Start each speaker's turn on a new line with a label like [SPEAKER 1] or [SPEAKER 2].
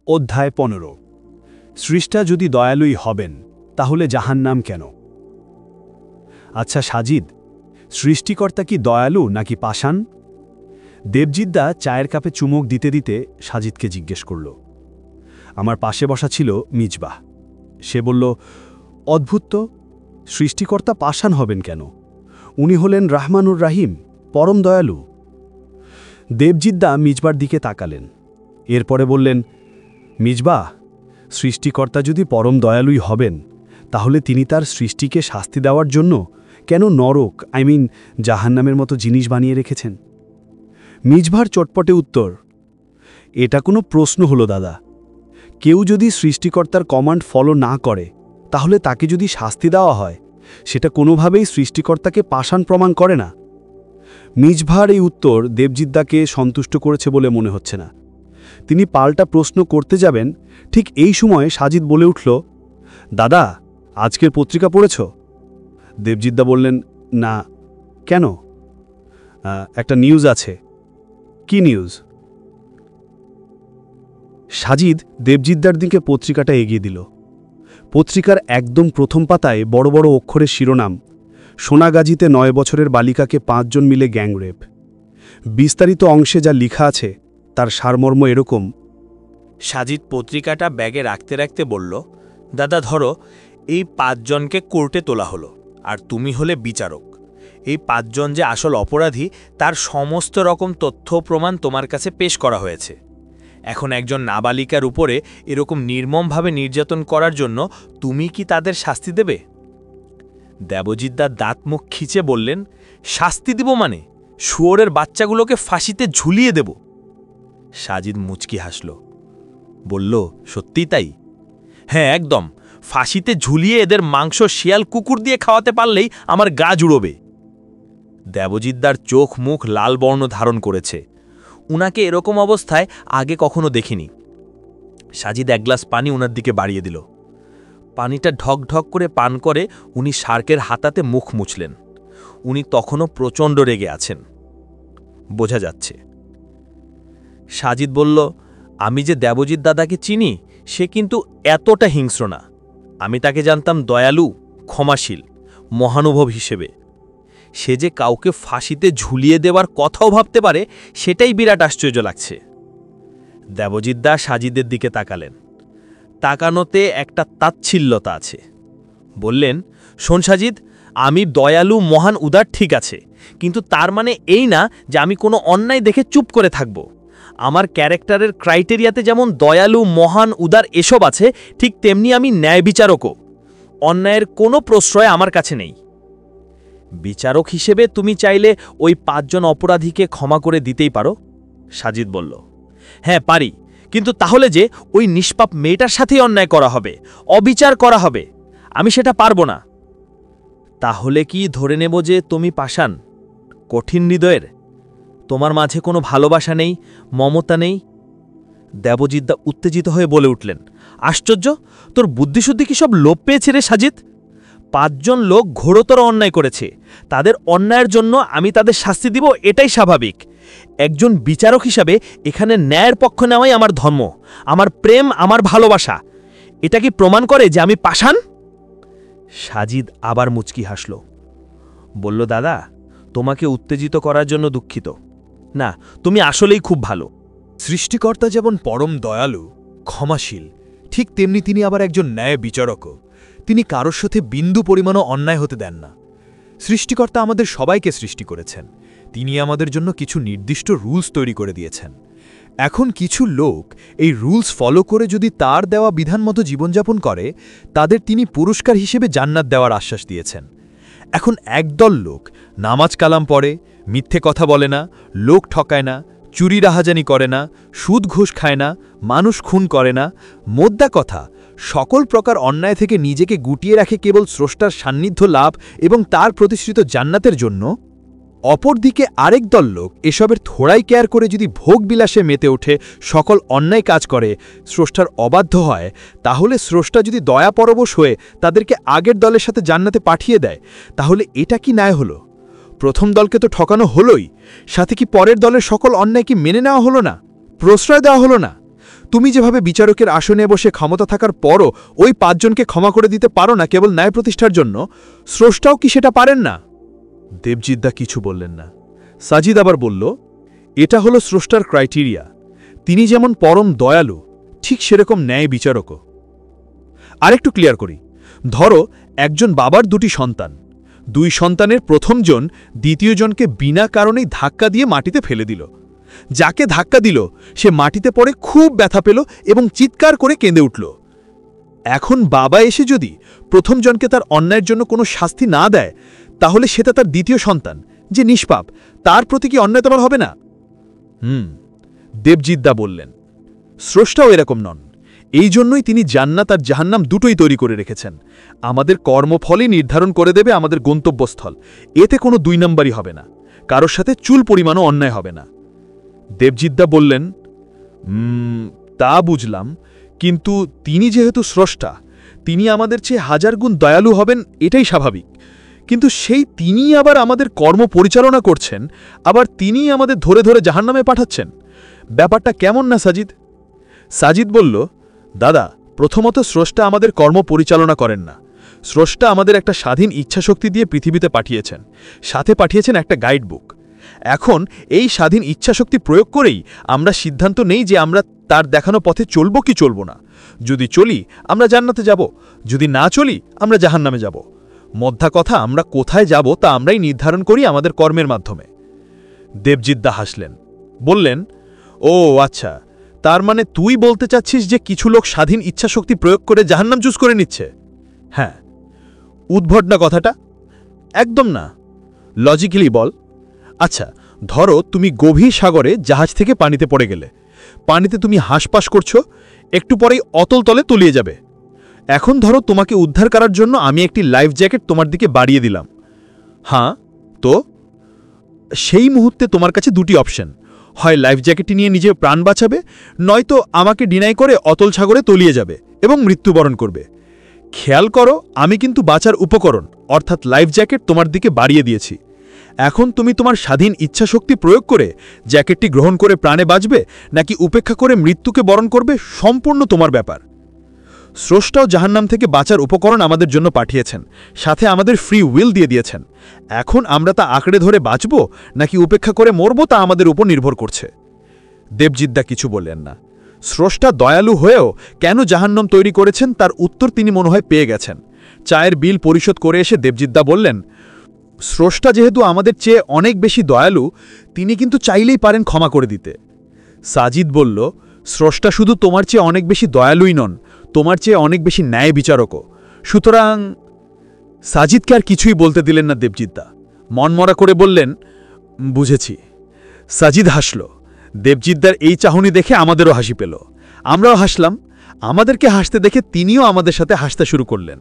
[SPEAKER 1] অধ্যায় 15। সৃষ্টা যদি দয়ালুই হবেন তাহলে জাহান্নাম কেন? আচ্ছা সাজিদ, সৃষ্টিকর্তা কি দয়ালু নাকি পাষাণ? দেবজিদ্দা চায়ের কাপে চুমুক দিতে দিতে সাজিদকে জিজ্ঞেস করল। আমার পাশে বসা ছিল মিজবাহ। সে বলল, অদ্ভুত তো, সৃষ্টিকর্তা পাষাণ হবেন কেন? উনি হলেন রাহমানুর রাহিম, পরম দয়ালু। দেবজিদ্দা মিজবার দিকে তাকালেন। এরপরে বললেন, মিজবাহ, সৃষ্টিকর্তা যদি পরম দয়ালুই হবেন তাহলে তিনি তার সৃষ্টিকে শাস্তি দেওয়ার জন্য কেন নরক জাহান্নামের মতো জিনিস বানিয়ে রেখেছেন? মিজভার চটপটে উত্তর, এটা কোনো প্রশ্ন হলো দাদা? কেউ যদি সৃষ্টিকর্তার কমান্ড ফলো না করে তাহলে তাকে যদি শাস্তি দেওয়া হয় সেটা কোনোভাবেই সৃষ্টিকর্তাকে পাষাণ প্রমাণ করে না। মিজভার এই উত্তর দেবজিদ্দাকে সন্তুষ্ট করেছে বলে মনে হচ্ছে না। তিনি পাল্টা প্রশ্ন করতে যাবেন, ঠিক এই সময়ে সাজিদ বলে উঠল, দাদা, আজকের পত্রিকা পড়েছ? দেবজিদ্দা বললেন, না। কেন? একটা নিউজ আছে। কি নিউজ? সাজিদ দেবজিদ্দার দিকে পত্রিকাটা এগিয়ে দিল। পত্রিকার একদম প্রথম পাতায় বড় বড় অক্ষরের শিরোনাম, সোনাগাজীতে 9 বছরের বালিকাকে 5 জন মিলে গ্যাংরেপ। বিস্তারিত অংশে যা লেখা আছে তার সারমর্ম এরকম।
[SPEAKER 2] সাজিদ পত্রিকাটা ব্যাগে রাখতে রাখতে বলল, দাদা ধরো, এই 5 জনকে কোর্টে তোলা হলো, আর তুমি হলে বিচারক। এই 5 জন যে আসল অপরাধী তার সমস্ত রকম তথ্য প্রমাণ তোমার কাছে পেশ করা হয়েছে। এখন একজন নাবালিকার উপরে এরকম নির্মমভাবে নির্যাতন করার জন্য তুমি কি তাদের শাস্তি দেবে? দেবজিদ্দা দাঁত মুখ খিচে বললেন, শাস্তি দিব মানে শুয়োরের বাচ্চাগুলোকে ফাঁসিতে ঝুলিয়ে দেব। সাজিদ মুচকি হাসল, বলল, সত্যি তাই? হ্যাঁ, একদম। ফাঁসিতে ঝুলিয়ে এদের মাংস শিয়াল কুকুর দিয়ে খাওয়াতে পারলেই আমার গা জুড়োবে। দেবজিদ্দার চোখ মুখ লাল বর্ণ ধারণ করেছে। উনাকে এরকম অবস্থায় আগে কখনো দেখিনি। সাজিদ 1 গ্লাস পানি উনার দিকে বাড়িয়ে দিল। পানিটা ঢক ঢক করে পান করে উনি শার্কের হাতাতে মুখ মুছলেন। উনি তখনও প্রচণ্ড রেগে আছেন, বোঝা যাচ্ছে। সাজিদ বলল, আমি যে দেবজিৎ দাদাকে চিনি সে কিন্তু এতটা হিংস্র না। আমি তাকে জানতাম দয়ালু, ক্ষমাশীল, মহানুভব হিসেবে। সে যে কাউকে ফাঁসিতে ঝুলিয়ে দেওয়ার কথাও ভাবতে পারে সেটাই বিরাট আশ্চর্য লাগছে। দেবজিৎদা সাজিদের দিকে তাকালেন। তাকানোতে একটা তাচ্ছিল্যতা আছে। বললেন, শোন সাজিদ, আমি দয়ালু, মহান, উদার ঠিক আছে, কিন্তু তার মানে এই না যে আমি কোনো অন্যায় দেখে চুপ করে থাকব। আমার ক্যারেক্টারের ক্রাইটেরিয়াতে যেমন দয়ালু, মহান, উদার এসব আছে, ঠিক তেমনি আমি ন্যায় বিচারকও। অন্যায়ের কোনো প্রশ্রয় আমার কাছে নেই। বিচারক হিসেবে তুমি চাইলে ওই 5 জন অপরাধীকে ক্ষমা করে দিতেই পারো, সাজিদ বলল। হ্যাঁ পারি, কিন্তু তাহলে যে ওই নিষ্পাপ মেয়েটার সাথেই অন্যায় করা হবে, অবিচার করা হবে, আমি সেটা পারবো না। তাহলে কি ধরে নেব যে তুমি পাষাণ, কঠিন হৃদয়ের? তোমার মাঝে কোনো ভালোবাসা নেই, মমতা নেই? দেবজিদ্দা উত্তেজিত হয়ে বলে উঠলেন, আশ্চর্য, তোর বুদ্ধিশুদ্ধি কি সব লোপ পেয়েছে রে সাজিদ? 5 জন লোক ঘোরতর অন্যায় করেছে, তাদের অন্যায়ের জন্য আমি তাদের শাস্তি দিব, এটাই স্বাভাবিক। একজন বিচারক হিসাবে এখানে ন্যায়ের পক্ষ নেওয়াই আমার ধর্ম, আমার প্রেম, আমার ভালোবাসা। এটা কি প্রমাণ করে যে আমি পাষাণ? সাজিদ আবার মুচকি হাসল, বলল, দাদা, তোমাকে উত্তেজিত করার জন্য দুঃখিত। না, তুমি আসলেই খুব ভালো।
[SPEAKER 3] সৃষ্টিকর্তা যেমন পরম দয়ালু, ক্ষমাশীল, ঠিক তেমনি তিনি আবার একজন ন্যায় বিচারকও। তিনি কারোর সাথে বিন্দু পরিমাণও অন্যায় হতে দেন না। সৃষ্টিকর্তা আমাদের সবাইকে সৃষ্টি করেছেন। তিনি আমাদের জন্য কিছু নির্দিষ্ট রুলস তৈরি করে দিয়েছেন। এখন কিছু লোক এই রুলস ফলো করে যদি তার দেওয়া বিধান মতো জীবনযাপন করে, তাদের তিনি পুরস্কার হিসেবে জান্নাত দেওয়ার আশ্বাস দিয়েছেন। এখন একদল লোক নামাজ কালাম পড়ে, মিথ্যে কথা বলে না, লোক ঠকায় না, চুরি রাহাজানি করে না, সুদ ঘুষ খায় না, মানুষ খুন করে না, মোদ্দা কথা সকল প্রকার অন্যায় থেকে নিজেকে গুটিয়ে রাখে কেবল স্রষ্টার সান্নিধ্য লাভ এবং তার প্রতিশ্রুত জান্নাতের জন্য। অপরদিকে আরেক দল লোক এসবের থোড়াই কেয়ার করে যদি ভোগ বিলাসে মেতে ওঠে, সকল অন্যায় কাজ করে, স্রষ্টার অবাধ্য হয়, তাহলে স্রষ্টা যদি দয়াপরবশ হয়ে তাদেরকে আগের দলের সাথে জান্নাতে পাঠিয়ে দেয়, তাহলে এটা কি ন্যায় হলো? প্রথম দলকে তো ঠকানো হলোই, সাথে কি পরের দলের সকল অন্যায় কি মেনে নেওয়া হলো না, প্রশ্রয় দেওয়া হলো না? তুমি যেভাবে বিচারকের আসনে বসে ক্ষমতা থাকার পরও ওই 5 জনকে ক্ষমা করে দিতে পারো না কেবল ন্যায় প্রতিষ্ঠার জন্য, স্রষ্টাও কি সেটা পারেন না? দেবজিদ্দা কিছু বললেন না। সাজিদ আবার বলল, এটা হলো স্রষ্টার ক্রাইটেরিয়া। তিনি যেমন পরম দয়ালু, ঠিক সেরকম ন্যায় বিচারকও। আরেকটু ক্লিয়ার করি, ধরো একজন বাবার 2টি সন্তান, 2 সন্তানের প্রথম জন দ্বিতীয় জনকে বিনা কারণেই ধাক্কা দিয়ে মাটিতে ফেলে দিল। যাকে ধাক্কা দিল সে মাটিতে পড়ে খুব ব্যথা পেল এবং চিৎকার করে কেঁদে উঠল। এখন বাবা এসে যদি প্রথম জনকে তার অন্যায়ের জন্য কোনো শাস্তি না দেয়, তাহলে সেটা তার দ্বিতীয় সন্তান যে নিষ্পাপ, তার প্রতি কি অন্যায়তর হবে না? দেবজিদ্দা বললেন, স্রষ্টাও এরকম নন। এই জন্যই তিনি জান্নাত আর জাহান্নাম দুটোই তৈরি করে রেখেছেন। আমাদের কর্মফলই নির্ধারণ করে দেবে আমাদের গন্তব্যস্থল। এতে কোনো 2 নম্বরই হবে না, কারোর সাথে চুল পরিমাণও অন্যায় হবে না। দেবজিদ্দা বললেন, তা বুঝলাম, কিন্তু তিনি যেহেতু স্রষ্টা, তিনি আমাদের চেয়ে 1000 গুণ দয়ালু হবেন, এটাই স্বাভাবিক। কিন্তু সেই তিনি আবার আমাদের কর্ম পরিচালনা করছেন, আবার তিনি আমাদের ধরে ধরে জাহান্নামে পাঠাচ্ছেন। ব্যাপারটা কেমন না সাজিদ? সাজিদ বলল, দাদা, প্রথমত স্রষ্টা আমাদের কর্ম পরিচালনা করেন না। স্রষ্টা আমাদের একটা স্বাধীন ইচ্ছাশক্তি দিয়ে পৃথিবীতে পাঠিয়েছেন, সাথে পাঠিয়েছেন একটা গাইড বুক। এখন এই স্বাধীন ইচ্ছাশক্তি প্রয়োগ করেই আমরা সিদ্ধান্ত নেই যে আমরা তার দেখানো পথে চলব কি চলব না। যদি চলি আমরা জান্নাতে যাব, যদি না চলি আমরা জাহান্নামে যাব। মধ্যা কথা, আমরা কোথায় যাব তা আমরাই নির্ধারণ করি আমাদের কর্মের মাধ্যমে। দেবজিদ্দা হাসলেন, বললেন, ও আচ্ছা, তার মানে তুই বলতে চাচ্ছিস যে কিছু লোক স্বাধীন ইচ্ছাশক্তি প্রয়োগ করে জাহান্নাম চুজ করে নিচ্ছে? হ্যাঁ। উদ্ভট না কথাটা? একদম না। লজিক্যালি বল। আচ্ছা, ধরো তুমি গভীর সাগরে জাহাজ থেকে পানিতে পড়ে গেলে। পানিতে তুমি হাঁসপাস করছো, একটু পরেই অতল তলে তলিয়ে যাবে। এখন ধরো তোমাকে উদ্ধার করার জন্য আমি একটি লাইফ জ্যাকেট তোমার দিকে বাড়িয়ে দিলাম। হ্যাঁ, তো সেই মুহূর্তে তোমার কাছে 2টি অপশন, হয় লাইফ জ্যাকেটটি নিয়ে নিজে প্রাণ বাঁচাবে, নয়তো আমাকে ডিনাই করে অতল সাগরে তলিয়ে যাবে এবং মৃত্যুবরণ করবে। খেয়াল করো, আমি কিন্তু বাঁচার উপকরণ অর্থাৎ লাইফ জ্যাকেট তোমার দিকে বাড়িয়ে দিয়েছি। এখন তুমি তোমার স্বাধীন ইচ্ছাশক্তি প্রয়োগ করে জ্যাকেটটি গ্রহণ করে প্রাণে বাঁচবে নাকি উপেক্ষা করে মৃত্যুকে বরণ করবে, সম্পূর্ণ তোমার ব্যাপার। স্রষ্টাও জাহান্নাম থেকে বাঁচার উপকরণ আমাদের জন্য পাঠিয়েছেন, সাথে আমাদের ফ্রি উইল দিয়ে দিয়েছেন। এখন আমরা তা আঁকড়ে ধরে বাঁচব নাকি উপেক্ষা করে মরব তা আমাদের উপর নির্ভর করছে। দেবজিদ্দা কিছু বললেন না। স্রষ্টা দয়ালু হয়েও কেন জাহান্নাম তৈরি করেছেন তার উত্তর তিনি মনে হয় পেয়ে গেছেন। চায়ের বিল পরিশোধ করে এসে দেবজিদ্দা বললেন, স্রষ্টা যেহেতু আমাদের চেয়ে অনেক বেশি দয়ালু, তিনি কিন্তু চাইলেই পারেন ক্ষমা করে দিতে। সাজিদ বলল, স্রষ্টা শুধু তোমার চেয়ে অনেক বেশি দয়ালুই নন, তোমার চেয়ে অনেক বেশি ন্যায় বিচারকও। সুতরাং সাজিদকে আর কিছুই বলতে দিলেন না দেবজিদ্দা। মনমরা করে বললেন, বুঝেছি। সাজিদ হাসল। দেবজিদ্দার এই চাহনি দেখে আমাদেরও হাসি পেল। আমরাও হাসলাম। আমাদেরকে হাসতে দেখে তিনিও আমাদের সাথে হাসতে শুরু করলেন।